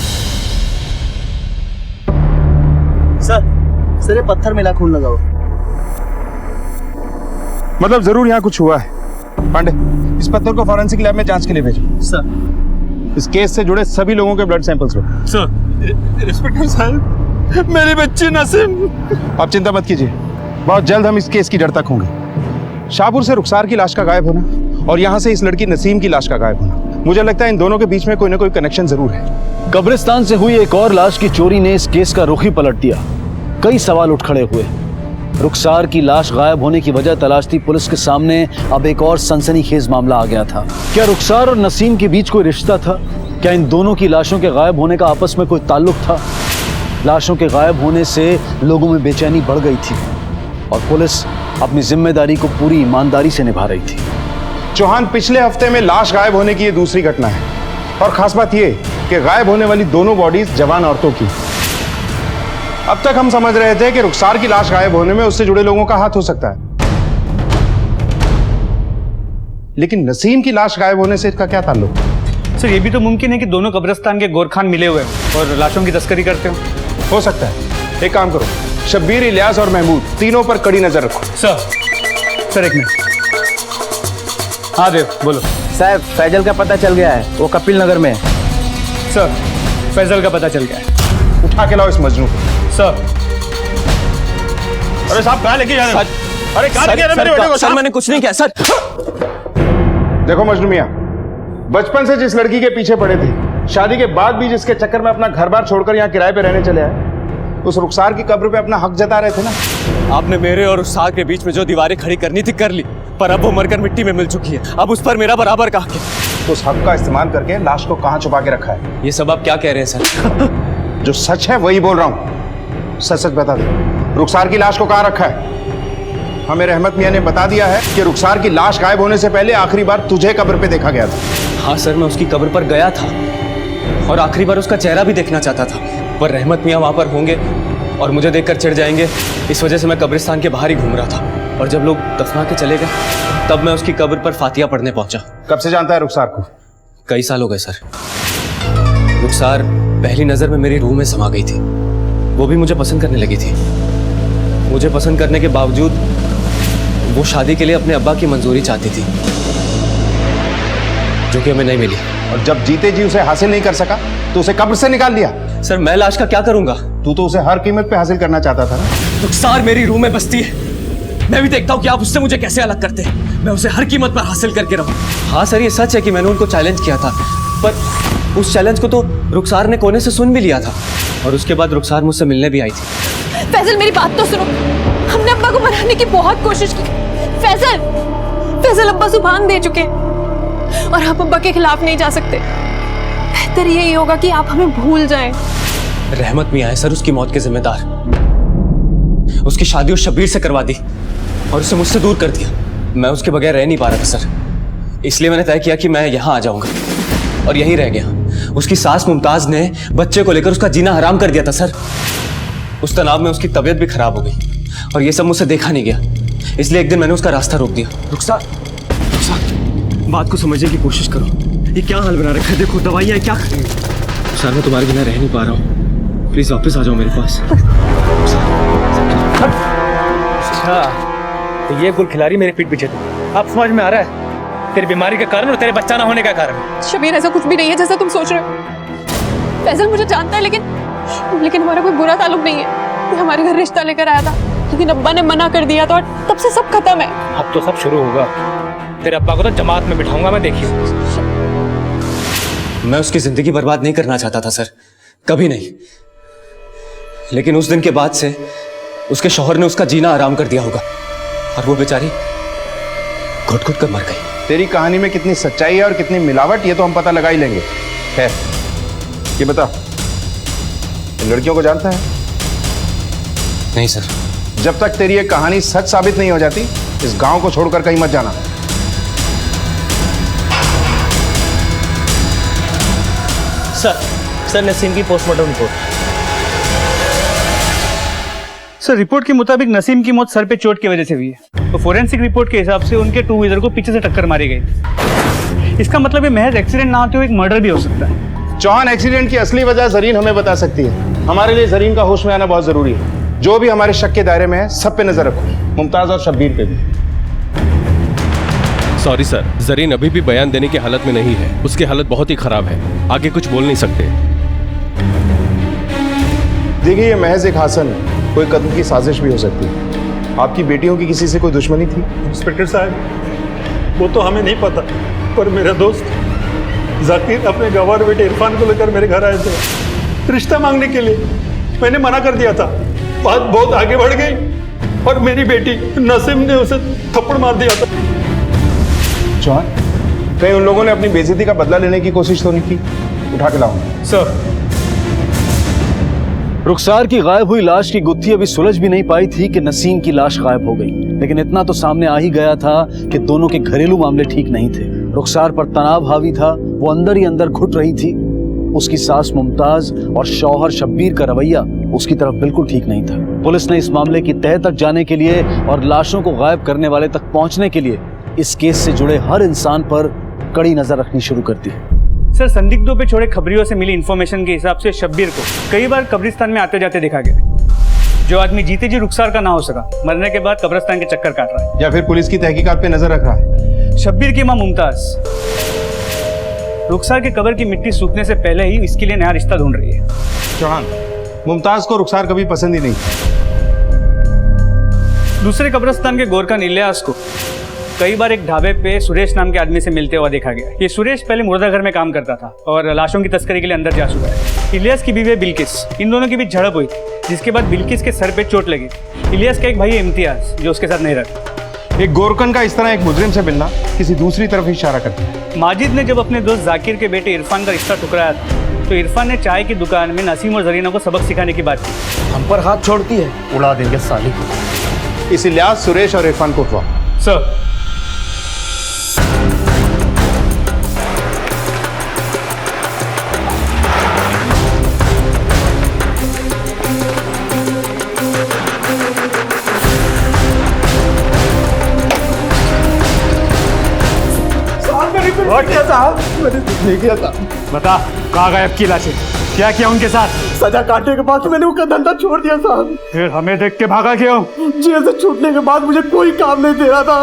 Speaker 7: सर, ये पत्थर मिला खून लगा हुआ।
Speaker 10: मतलब जरूर यहाँ कुछ हुआ है। पांडे, इस पत्थर को फॉरेंसिक लैब में जांच के लिए भेजो।
Speaker 7: सर।
Speaker 10: इस केस से जुड़े सभी लोगों के ब्लड सैंपल्स लो।
Speaker 17: सर। इंस्पेक्टर साहब, मेरी बच्ची नसीम।
Speaker 10: आप चिंता मत कीजिए, बहुत जल्द हम इस केस की जड़ तक होंगे। शाहपुर से रुखसार की लाश का गायब होना और यहाँ से इस लड़की नसीम की लाश का गायब होना, मुझे लगता है इन दोनों के बीच में कोई ना कोई कनेक्शन जरूर है।
Speaker 6: कब्रिस्तान से हुई एक और लाश की चोरी ने इस केस का रुख ही पलट दिया। कई सवाल उठ खड़े हुए। रुखसार की लाश गायब होने की वजह तलाशती पुलिस के सामने अब एक और सनसनीखेज मामला आ गया था। क्या रुखसार और नसीम के बीच कोई रिश्ता था? क्या इन दोनों की लाशों के गायब होने का आपस में कोई ताल्लुक था? लाशों के गायब होने से लोगों में बेचैनी बढ़ गई थी और पुलिस अपनी जिम्मेदारी को पूरी ईमानदारी से निभा रही थी।
Speaker 10: चौहान, पिछले हफ्ते में लाश गायब होने की ये दूसरी घटना है और खास बात ये कि गायब होने वाली दोनों बॉडीज जवान औरतों की। अब तक हम समझ रहे थे कि रुखसार की लाश गायब होने में उससे जुड़े लोगों का हाथ हो सकता है, लेकिन नसीम की लाश गायब होने से इसका क्या ताल्लुक?
Speaker 11: सर ये भी तो मुमकिन है कि दोनों कब्रिस्तान के गोरखान मिले हुए हैं और लाशों की तस्करी करते
Speaker 10: हो सकता है। एक काम करो, शब्बीर, इलियास और महमूद तीनों पर कड़ी नजर रखो।
Speaker 11: सर एक मिनट। हाँ देव, बोलो।
Speaker 18: साहब, फैजल का पता चल गया है, वो कपिल नगर में है।
Speaker 11: सर, फैजल का पता चल गया है।
Speaker 10: उठा के लाओ इस मजनू को।
Speaker 11: सर।
Speaker 10: अरे साहब, कहाँ लेके जा रहे हैं? अरे कहाँ लेके जा रहे हैं मेरे बेटे को?
Speaker 16: सर मैंने कुछ नहीं किया सर।
Speaker 10: देखो मजनू मियां, बचपन से जिस लड़की के पीछे पड़े थे, शादी के बाद भी जिसके चक्कर में अपना घर बार छोड़कर यहाँ किराए पे रहने चले आए, उस रुखसार की कब्र पे अपना हक जता रहे थे ना।
Speaker 16: आपने मेरे और रुखसार के बीच में जो दीवारें खड़ी करनी थी कर ली, पर अब वो मरकर मिट्टी में मिल चुकी है। अब उस पर मेरा बराबर का हक है।
Speaker 10: उस हक का इस्तेमाल करके लाश को कहाँ छुपा के रखा है?
Speaker 16: ये सब आप क्या कह रहे हैं सर?
Speaker 10: जो सच है वही बोल रहा हूँ। सच सच बता दे, रुखसार की लाश को कहाँ रखा है? हमें रहमत मियां ने बता दिया है कि रुखसार की लाश गायब होने से पहले आखिरी बार तुझे कब्र पे देखा गया था।
Speaker 16: हाँ सर, मैं उसकी कब्र पर गया था और आखिरी बार उसका चेहरा भी देखना चाहता था, पर रहमत मियां वहां पर होंगे और मुझे देखकर चिढ़ जाएंगे, इस वजह से मैं कब्रिस्तान के बाहर ही घूम रहा था। और जब लोग दफना के चले गए तब मैं उसकी कब्र पर फातिया पढ़ने पहुंचा।
Speaker 10: कब से जानता है रुखसार को?
Speaker 16: कई साल हो गए सर। रुखसार पहली नजर में मेरी रूह में समा गई थी। वो भी मुझे पसंद करने लगी थी। मुझे पसंद करने के बावजूद वो शादी के लिए अपने अब्बा की मंजूरी चाहती थी, जो कि हमें नहीं मिली।
Speaker 10: और जब जीते जी उसे हासिल नहीं कर सका तो उसे कब्र से निकाल दिया।
Speaker 16: सर मैं लाश का क्या करूंगा?
Speaker 10: तू तो उसे हर कीमत पे हासिल करना चाहता था ना।
Speaker 16: रुखसार मेरी रूह में बसती है। मैं भी देखता हूँ कि आप उससे मुझे कैसे अलग करते हैं। मैं उसे हर कीमत पर हासिल करके रहूं। हाँ सर, ये सच है कि मैंने उनको चैलेंज किया था, पर उस चैलेंज को तो रुखसार ने कोने से सुन भी लिया था और उसके बाद रुखसार मुझसे मिलने भी आई थी।
Speaker 3: फैजल, मेरी बात तो सुनो। हमने अब्बा को मनाने की बहुत कोशिश की। फैजल अब्बा जुबान दे चुके हैं और आप अब्बा के खिलाफ नहीं जा सकते। बेहतर यही होगा कि आप हमें भूल जाएं।
Speaker 16: रहमत मियां है सर उसकी मौत के जिम्मेदार। उसकी शादी उस शब्बीर से करवा दी और उसे मुझसे दूर कर दिया। मैं उसके बगैर रह नहीं पा रहा था सर, इसलिए मैंने तय किया कि मैं यहाँ आ जाऊंगा और यहीं रह गया। उसकी सास मुमताज ने बच्चे को लेकर उसका जीना हराम कर दिया था सर। उस तनाव में उसकी तबीयत भी खराब हो गई और ये सब मुझसे देखा नहीं गया, इसलिए एक दिन मैंने उसका रास्ता रोक दिया। रुखसार, बात को समझने की कोशिश करो। ये क्या हाल बना रखा है? देखो दवाइयाँ क्या करेंगे। रुखसार, मैं तुम्हारे बिना रह नहीं पा रहा हूँ, प्लीज वापस आ जाओ मेरे पास।
Speaker 5: अच्छा, तो ये गुल खिलाड़ी मेरे पीठ पीछे थी। अब समझ में आ रहा है तेरी बीमारी का कारण और तेरे बच्चा ना होने का कारण।
Speaker 3: शबीर, ऐसा कुछ भी नहीं है जैसा तुम सोच रहे हो। फैजल मुझे जानता है, लेकिन हमारा कोई बुरा ताल्लुक नहीं है। ये हमारे घर रिश्ता लेकर आया था, लेकिन अब्बा ने मना कर दिया था और तब से सब खत्म है।
Speaker 5: अब तो सब शुरू होगा। तेरे अब्बा को तो जमात में बिठाऊंगा मैं, देखिए।
Speaker 16: मैं उसकी जिंदगी बर्बाद नहीं करना चाहता था सर, कभी नहीं। लेकिन उस दिन के बाद से उसके शौहर ने उसका जीना आराम कर दिया होगा और वो बेचारी घुट घुट कर मर गई।
Speaker 10: तेरी कहानी में कितनी सच्चाई है और कितनी मिलावट, ये तो हम पता लगा ही लेंगे। है ये बता, इन लड़कियों को जानता है?
Speaker 16: नहीं सर।
Speaker 10: जब तक तेरी ये कहानी सच साबित नहीं हो जाती, इस गांव को छोड़कर कहीं मत जाना।
Speaker 11: सर नसीम की पोस्टमार्टम रिपोर्ट। सर, रिपोर्ट के मुताबिक नसीम की मौत सर पे चोट की वजह से हुई है। तो फोरेंसिक रिपोर्ट के हिसाब से उनके टू व्हीलर को पीछे से टक्कर मारी गई। इसका मतलब ये महज एक्सीडेंट ना होते हुए एक मर्डर भी हो सकता है।
Speaker 10: चौहान, एक्सीडेंट की असली वजह जरीन हमें बता सकती है। हमारे लिए जरीन का होश में आना बहुत जरूरी है। जो भी हमारे शक के दायरे में है, सब पे नजर रखो, मुमताज और शब्बीर पे भी।
Speaker 19: सॉरी सर, जरीन अभी भी बयान देने की हालत में नहीं है। उसकी हालत बहुत ही खराब है, आगे कुछ बोल नहीं सकते।
Speaker 10: देखिए, ये महज एक हासन है, कोई कत्ल की साजिश भी हो सकती है। आपकी बेटियों की किसी से कोई दुश्मनी थी?
Speaker 17: इंस्पेक्टर साहब, वो तो हमें नहीं पता, पर मेरा दोस्त जाकिर अपने गवार बेटे इरफान को लेकर मेरे घर आए थे रिश्ता मांगने के लिए। मैंने मना कर दिया था। बात बहुत आगे बढ़ गई और मेरी बेटी नसीम ने उसे थप्पड़ मार दिया था।
Speaker 10: चौहान, कहीं उन लोगों ने अपनी बेइज्जती का बदला लेने की कोशिश तो नहीं की? उठा के लाऊंगा।
Speaker 11: सर।
Speaker 6: रुखसार की गायब हुई लाश की गुत्थी अभी सुलझ भी नहीं पाई थी कि नसीम की लाश गायब हो गई। लेकिन इतना तो सामने आ ही गया था कि दोनों के घरेलू मामले ठीक नहीं थे। रुखसार पर तनाव हावी था, वो अंदर ही अंदर घुट रही थी। उसकी सास मुमताज और शौहर शब्बीर का रवैया उसकी तरफ बिल्कुल ठीक नहीं था। पुलिस ने इस मामले की तह तक जाने के लिए और लाशों को गायब करने वाले तक पहुंचने के लिए इस केस से जुड़े हर इंसान पर कड़ी नजर रखनी शुरू कर दी।
Speaker 11: सर, संदिग्धों पे छोड़े खबरियों से मिली इंफॉर्मेशन के हिसाब से शब्बीर को कई बार कब्रिस्तान में आते जाते देखा गया। जो आदमी जीते जी रुखसार का ना हो सका, मरने के बाद कब्रिस्तान के चक्कर काट रहा है
Speaker 10: या फिर पुलिस की तहकीकात पे नजर रख रहा है।
Speaker 11: शब्बीर की मां मुमताज रुखसार के कब्र की मिट्टी सूखने से पहले ही इसके लिए नया रिश्ता ढूंढ रही है।
Speaker 10: चौहान, मुमताज को रुखसार कभी पसंद ही नहीं था।
Speaker 11: दूसरे कब्रिस्तान के गोरखान इलियास को कई बार एक ढाबे पे सुरेश नाम के आदमी से मिलते हुआ देखा गया। ये सुरेश पहले मुर्दा घर में काम करता था और लाशों की तस्करी के लिए अंदर जा चुका है। इलियास की बीवी बिल्किस, इन दोनों के बीच झड़प हुई, जिसके बाद बिल्किस के सर पे चोट लगी। इलियास का एक भाई है इम्तियाज, जो उसके साथ नहीं रहता।
Speaker 10: एक गोरखन का इस तरह एक मुजरिम से मिलना किसी दूसरी तरफ इशारा करता है।
Speaker 11: माजिद ने जब अपने दोस्त जाकिर के बेटे इरफान का रिश्ता ठुकराया था, तो इरफान ने चाय की दुकान में नसीम और जरीना को सबक सिखाने की बात की।
Speaker 14: हम पर हाथ छोड़ती है, उड़ा देंगे साली को।
Speaker 10: इस इलियास, सुरेश और इरफान को उठवाओ।
Speaker 11: सर।
Speaker 14: मैंने नहीं किया था।
Speaker 11: बता, कहाँ गायब की लाशें? क्या किया उनके साथ?
Speaker 14: सजा काटने के बाद मैंने उसका धंधा छोड़ दिया साहब।
Speaker 11: फिर हमें देख के भागा क्यों?
Speaker 14: जेल से छूटने के बाद मुझे कोई काम नहीं दे रहा था,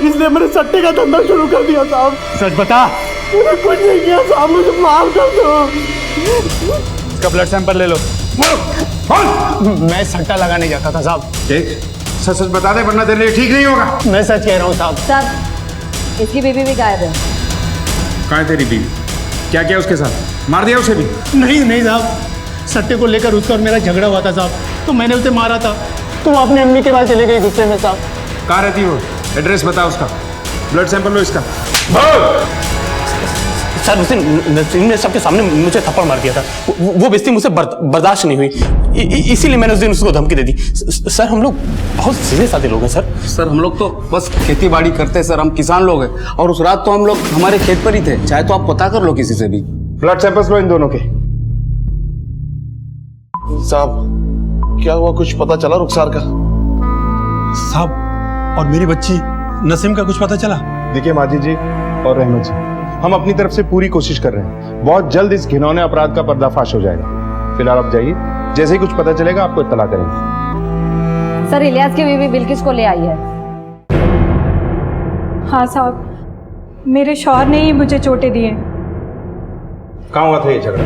Speaker 14: इसलिए मैंने सट्टे का धंधा शुरू कर दिया साहब।
Speaker 11: सच बता।
Speaker 14: मैंने कुछ नहीं किया साहब, मुझे माफ कर दो।
Speaker 11: इसका ब्लड सैंपल ले लो।
Speaker 14: मैं सट्टा लगाने जाता था साहब।
Speaker 10: देख, सच सच बता दे वरना तेरे लिए ठीक नहीं होगा।
Speaker 14: मैं सच कह रहा हूँ साहब।
Speaker 12: सर, इसकी बीवी भी गायब है।
Speaker 10: कहाँ है तेरी बीवी? क्या किया उसके साथ? मार दिया उसे भी?
Speaker 14: नहीं साहब, सट्टे को लेकर उसका और मेरा झगड़ा हुआ था साहब, तो मैंने उसे मारा था। तो वो अपनी अम्मी के पास चले गई गुस्से में साहब।
Speaker 10: कहाँ रहती हो? एड्रेस बता उसका, ब्लड सैंपल लो इसका।
Speaker 14: सर, उसे नसीम ने सबके सामने मुझे थप्पड़ मार दिया था। वो बेइज्जती मुझसे बर्दाश्त नहीं हुई, इसीलिए मैंने उस दिन उसको धमकी दे दी। सर, हम लोग बहुत सीधे साधे लोग हैं सर।
Speaker 20: सर, हम लोग तो बस खेती बाड़ी करते हैं सर, हम किसान लोग हैं। और उस रात तो हम लोग हमारे खेत पर ही थे, चाहे तो आप पता कर लो किसी से भी।
Speaker 10: ब्लड सैंपल्स लो इन दोनों के।
Speaker 2: साहब, क्या हुआ? कुछ पता चला रुखसार का?
Speaker 17: साहब, और मेरी बच्ची नसीम का कुछ पता चला?
Speaker 10: देखिए माजिद जी और रहमत जी, हम अपनी तरफ से पूरी कोशिश कर रहे हैं। बहुत जल्द इस घिनौने अपराध का पर्दाफाश हो जाएगा। फिलहाल आप जाइए, जैसे ही कुछ पता चलेगा आपको इत्तला करेंगे।
Speaker 12: सर, इलियास की बीवी बिल्किस को ले आई है।
Speaker 21: हाँ साहब, मेरे शौहर ने ही मुझे चोटें दी हैं।
Speaker 10: कहाँ हुआ था ये झगड़ा?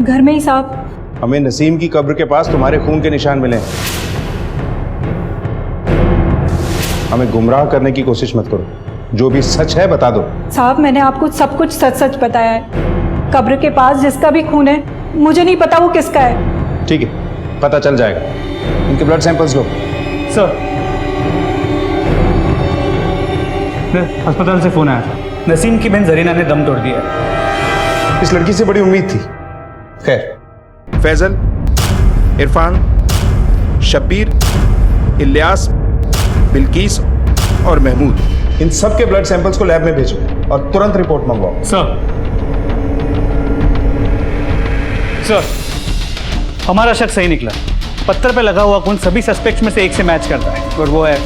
Speaker 21: घर में ही साहब।
Speaker 10: हमें नसीम की कब्र के पास तुम्हारे खून के निशान मिले हैं। हमें गुमराह करने की कोशिश मत करो, जो भी सच है बता दो।
Speaker 21: साहब, मैंने आपको सब कुछ सच सच बताया है। कब्र के पास जिसका भी खून है, मुझे नहीं पता वो किसका है।
Speaker 10: ठीक है, पता चल जाएगा। इनके ब्लड सैंपल्स लो।
Speaker 11: सर, अस्पताल से फोन आया था, नसीम की बहन जरीना ने दम तोड़ दिया।
Speaker 10: इस लड़की से बड़ी उम्मीद थी। खैर, फैजल, इरफान, शब्बीर, इलियास, बिल्किस और महमूद, इन सब के ब्लड सैंपल्स को लैब में भेजो और तुरंत रिपोर्ट मंगवाओ।
Speaker 11: सर, हमारा शक सही निकला। पत्थर पे लगा हुआ खून सभी सस्पेक्ट्स में से एक से मैच करता है, और वो है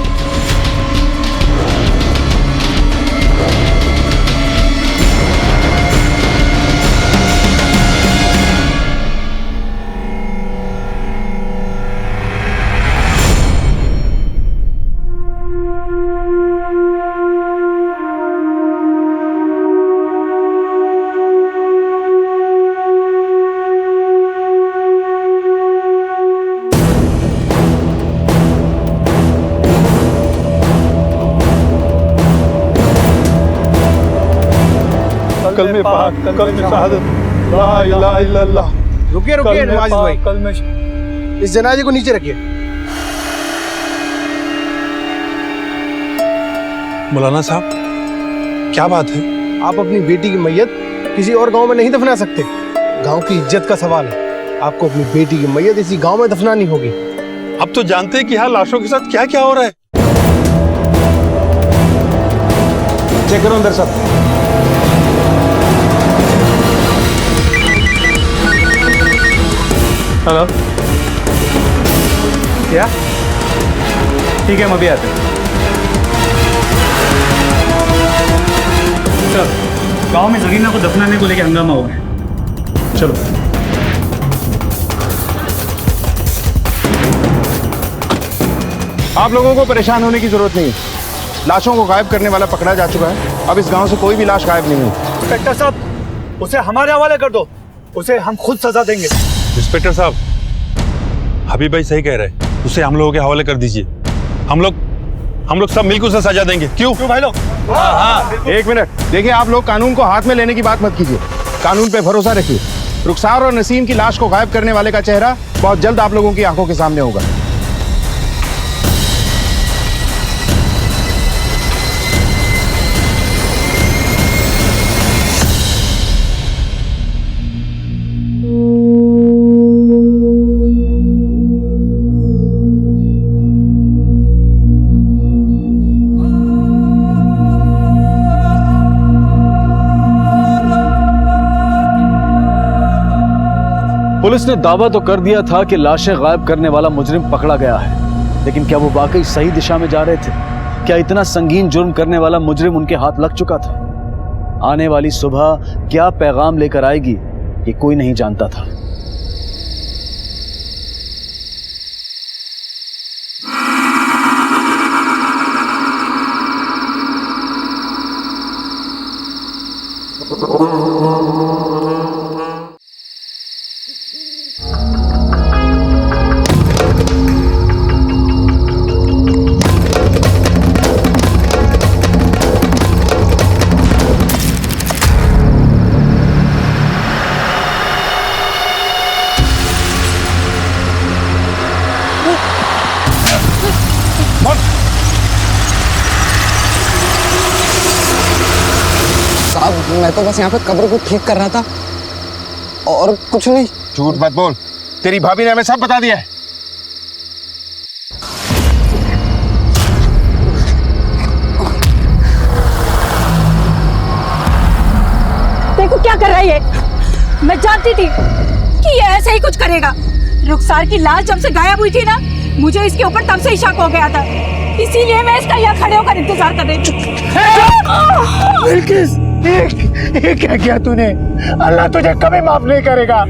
Speaker 2: कलमे पाक, कलमे शहादत, ला इलाहा इल्लल्लाह।
Speaker 10: रुकिए नवाज भाई,
Speaker 14: इस जनाजे को नीचे रखिए।
Speaker 17: मौलाना साहब, क्या बात है?
Speaker 14: आप अपनी बेटी की मैयत
Speaker 8: किसी और गांव में नहीं दफना सकते? गांव की इज्जत का सवाल है। आपको अपनी बेटी की मैयत इसी गांव में दफनानी होगी।
Speaker 17: अब तो जानते हैं कि यहाँ लाशों के साथ क्या क्या हो रहा है।
Speaker 10: चेक करो अंदर सब।
Speaker 11: हेलो, क्या? ठीक है, हम अभी आते हैं। सर, गांव में जरीना को दफनाने को लेकर हंगामा हो गया। चलो।
Speaker 10: आप लोगों को परेशान होने की जरूरत नहीं। लाशों को गायब करने वाला पकड़ा जा चुका है। अब इस गांव से कोई भी लाश गायब नहीं हुई।
Speaker 5: इंस्पेक्टर साहब, उसे हमारे हवाले कर दो। उसे हम खुद सजा देंगे।
Speaker 17: इंस्पेक्टर साहब, हबीब भाई सही कह रहे हैं, उसे हम लोगों के हवाले कर दीजिए। हम लोग सब मिलकर उसे सजा देंगे। क्यों
Speaker 5: भाई लोग?
Speaker 10: हाँ, एक मिनट देखिए, आप लोग कानून को हाथ में लेने की बात मत कीजिए। कानून पे भरोसा रखिए। रुखसार और नसीम की लाश को गायब करने वाले का चेहरा बहुत जल्द आप लोगों की आंखों के सामने होगा।
Speaker 6: पुलिस ने दावा तो कर दिया था कि लाशें गायब करने वाला मुजरिम पकड़ा गया है, लेकिन क्या वो वाकई सही दिशा में जा रहे थे? क्या इतना संगीन जुर्म करने वाला मुजरिम उनके हाथ लग चुका था? आने वाली सुबह क्या पैगाम लेकर आएगी, ये कोई नहीं जानता था।
Speaker 20: मैं तो बस यहाँ पे कब्र को ठीक कर रहा था और कुछ नहीं।
Speaker 10: झूठ मत बोल, तेरी भाभी ने हमें सब बता दिया है।
Speaker 21: देखो क्या कर रहा है ये। मैं जानती थी कि ये ऐसे ही कुछ करेगा। रुखसार की लाश जब से गायब हुई थी ना, मुझे इसके ऊपर तब से ही शक हो गया था। इसीलिए मैं इसका यहाँ खड़े होकर इंतजार कर रही थी।
Speaker 5: बिल्किस, ये क्या किया तूने? अल्लाह तुझे कभी माफ नहीं करेगा।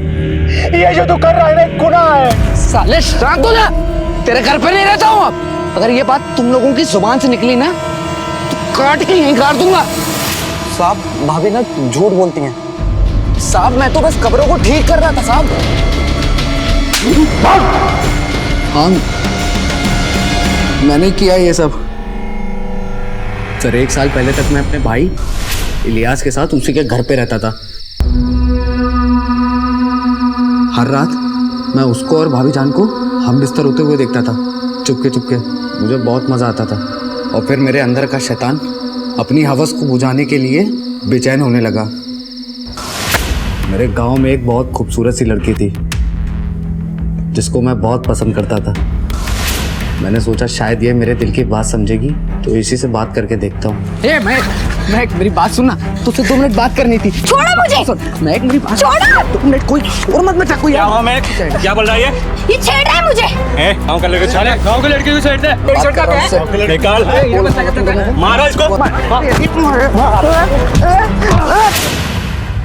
Speaker 5: ये जो तू कर रहा है ना, गुनाह है।
Speaker 20: साले शांत हो जा, तेरे घर पे नहीं रहता हूँ अब। अगर ये बात तुम लोगों की जुबान से निकली ना तो काट के यहीं काट दूंगा। साहब, भाभी ना झूठ बोलती हैं। साहब, मैं तो बस कब्रों को ठीक कर रहा था साहब। हाँ, मैंने किया ये सब। सर, 1 साल पहले तक मैं अपने भाई इलियास के साथ उसी के घर पे रहता था। हर रात मैं उसको और भाभी जान को हम बिस्तर होते हुए देखता था, चुपके चुपके। मुझे बहुत मज़ा आता था। और फिर मेरे अंदर का शैतान अपनी हवस को बुझाने के लिए बेचैन होने लगा। मेरे गांव में एक बहुत खूबसूरत सी लड़की थी जिसको मैं बहुत पसंद करता था। मैंने सोचा शायद ये मेरे दिल की बात समझेगी, तो इसी से बात करके देखता हूँ। महक, मेरी बात सुनना, तुझसे 2 मिनट बात करनी थी।
Speaker 21: छोड़ो मुझे।
Speaker 20: महक, मेरी बात
Speaker 21: छोड़ो।
Speaker 20: 2 मिनट, कोई और मत बचा। कोई
Speaker 16: क्या हुआ महक? क्या बोल रहा है
Speaker 21: ये? छेड़ रहा है मुझे।
Speaker 16: गाँव का लड़का छाले, गाँव के लड़के को छेड़ दे। निकाल, मारा इसको।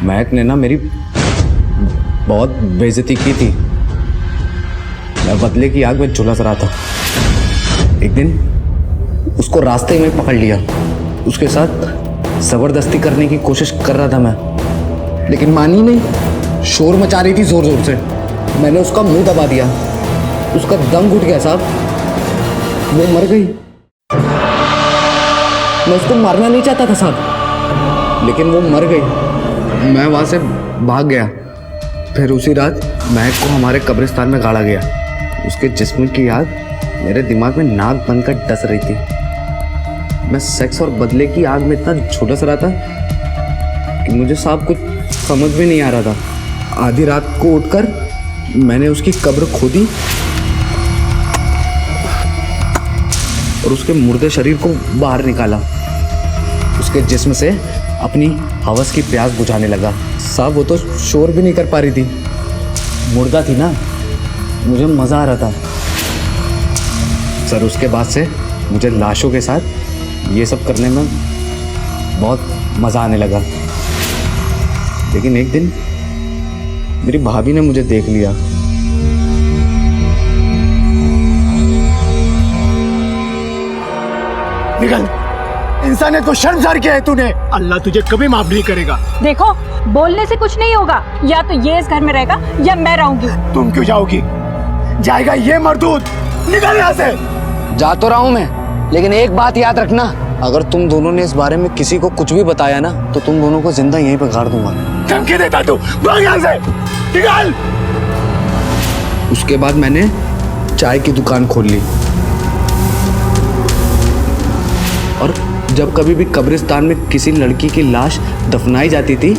Speaker 20: महक ने ना मेरी बहुत बेइज्जती की थी। मैं बदले की आग में झुलस रहा था। एक दिन उसको रास्ते में पकड़ लिया। उसके साथ जबरदस्ती करने की कोशिश कर रहा था मैं, लेकिन मानी नहीं। शोर मचा रही थी जोर जोर से। मैंने उसका मुंह दबा दिया। उसका दम घुट गया साहब, वो मर गई। मैं उसको मारना नहीं चाहता था साहब, लेकिन वो मर गई। मैं वहां से भाग गया। फिर उसी रात महक को हमारे कब्रिस्तान में गाड़ा गया। उसके जिस्म की याद मेरे दिमाग में नाक बनकर डस रही थी। मैं सेक्स और बदले की आग में इतना झुलस रहा था कि मुझे साहब कुछ समझ में नहीं आ रहा था। आधी रात को उठकर मैंने उसकी कब्र खोदी और उसके मुर्दे शरीर को बाहर निकाला। उसके जिस्म से अपनी हवस की प्यास बुझाने लगा। साहब वो तो शोर भी नहीं कर पा रही थी, मुर्दा थी ना। मुझे मज़ा आ रहा था सर। उसके बाद से मुझे लाशों के साथ ये सब करने में बहुत मज़ा आने लगा। लेकिन एक दिन मेरी भाभी ने मुझे देख लिया।
Speaker 8: निकल, इंसानियत को शर्मसार किया है तूने। अल्लाह तुझे कभी माफ नहीं करेगा।
Speaker 21: देखो, बोलने से कुछ नहीं होगा। या तो ये इस घर में रहेगा या मैं रहूंगी।
Speaker 8: तुम क्यों जाओगी? जाएगा ये मरदूद। निकल यहाँ से।
Speaker 20: जा तो रहा हूँ मैं, लेकिन एक बात याद रखना, अगर तुम दोनों ने इस बारे में किसी को कुछ भी बताया ना तो तुम दोनों को जिंदा यहीं पे गाड़ दूंगा।
Speaker 8: धमकी देता तू? भाग यहाँ से, निकल।
Speaker 20: उसके बाद मैंने चाय की दुकान खोल ली और जब कभी भी कब्रिस्तान में किसी लड़की की लाश दफनाई जाती थी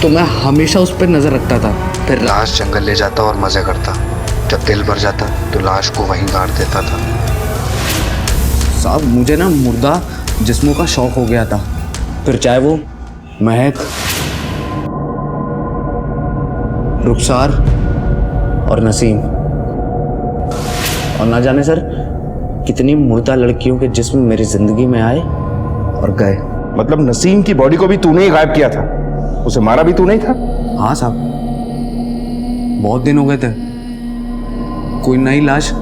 Speaker 20: तो मैं हमेशा उस पर नजर रखता था।
Speaker 1: फिर लाश जंगल ले जाता और मजे करता। जब दिल भर जाता तो लाश को वहीं गाड़ देता था।
Speaker 20: साहब मुझे ना मुर्दा जिस्मों का शौक हो गया था। फिर चाहे वो महक, रुखसार और नसीम, और ना जाने सर कितनी मुर्दा लड़कियों के जिस्म मेरी जिंदगी में आए और गए।
Speaker 10: मतलब नसीम की बॉडी को भी तूने ही गायब किया था? उसे मारा भी तूने ही था?
Speaker 20: हाँ साहब, बहुत दिन हो गए थे, कोई नई लाश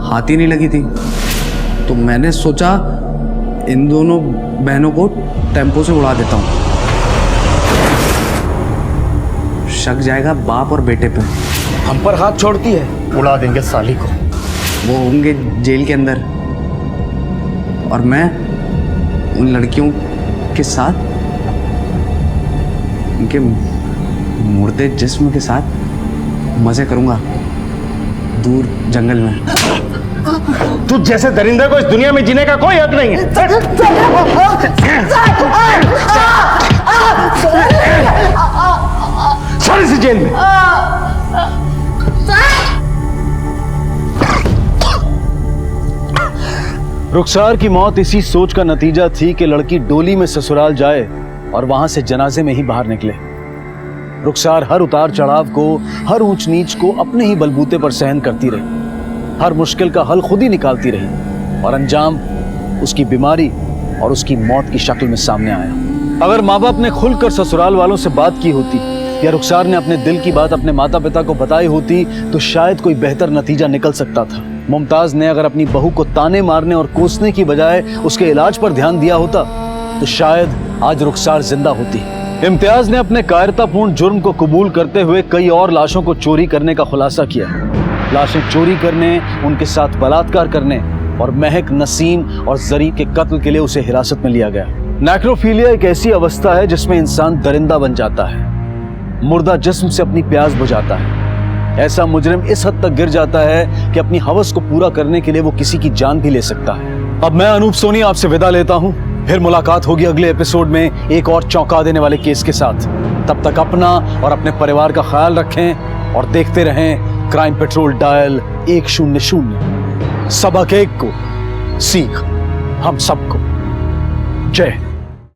Speaker 20: हाथ ही नहीं लगी थी। तो मैंने सोचा इन दोनों बहनों को टेम्पो से उड़ा देता हूँ। शक जाएगा बाप और बेटे पे।
Speaker 8: हम पर हाथ छोड़ती है, उड़ा देंगे साली को।
Speaker 20: वो होंगे जेल के अंदर और मैं उन लड़कियों के साथ, उनके मुर्दे जिस्म के साथ मजे करूंगा दूर जंगल में।
Speaker 10: तुझ जैसे दरिंदे को इस दुनिया में जीने का कोई हक नहीं है। चल इस जेल में।
Speaker 6: रुखसार की मौत इसी सोच का नतीजा थी कि लड़की डोली में ससुराल जाए और वहां से जनाजे में ही बाहर निकले। रुखसार हर उतार चढ़ाव को, हर ऊंच नीच को अपने ही बलबूते पर सहन करती रही। हर मुश्किल का हल खुद ही निकालती रही और अंजाम उसकी बीमारी और उसकी मौत की शक्ल में सामने आया। अगर माँ बाप ने खुलकर ससुराल वालों से बात की होती या रुखसार ने अपने दिल की बात अपने माता पिता को बताई होती तो शायद कोई बेहतर नतीजा निकल सकता था। मुमताज ने अगर अपनी बहू को ताने मारने और कोसने की बजाय उसके इलाज पर ध्यान दिया होता तो शायद आज रुखसार जिंदा होती। इम्तियाज ने अपने कायरतापूर्ण जुर्म को कबूल करते हुए कई और लाशों को चोरी करने का खुलासा किया। लाशें चोरी करने, उनके साथ बलात्कार करने और महक, नसीम और जरीफ के कत्ल के लिए उसे हिरासत में लिया गया। नेक्रोफीलिया एक ऐसी अवस्था है जिसमें इंसान दरिंदा बन जाता है, मुर्दा जिस्म से अपनी प्यास बुझाता है। ऐसा मुजरिम इस हद तक गिर जाता है कि अपनी हवस को पूरा करने के लिए वो किसी की जान भी ले सकता है। अब मैं अनूप सोनी आपसे विदा लेता हूँ। फिर मुलाकात होगी अगले एपिसोड में एक और चौंका देने वाले केस के साथ। तब तक अपना और अपने परिवार का ख्याल रखें और देखते रहें क्राइम पेट्रोल डायल 100। सबक एक को सीख हम सबको। जय।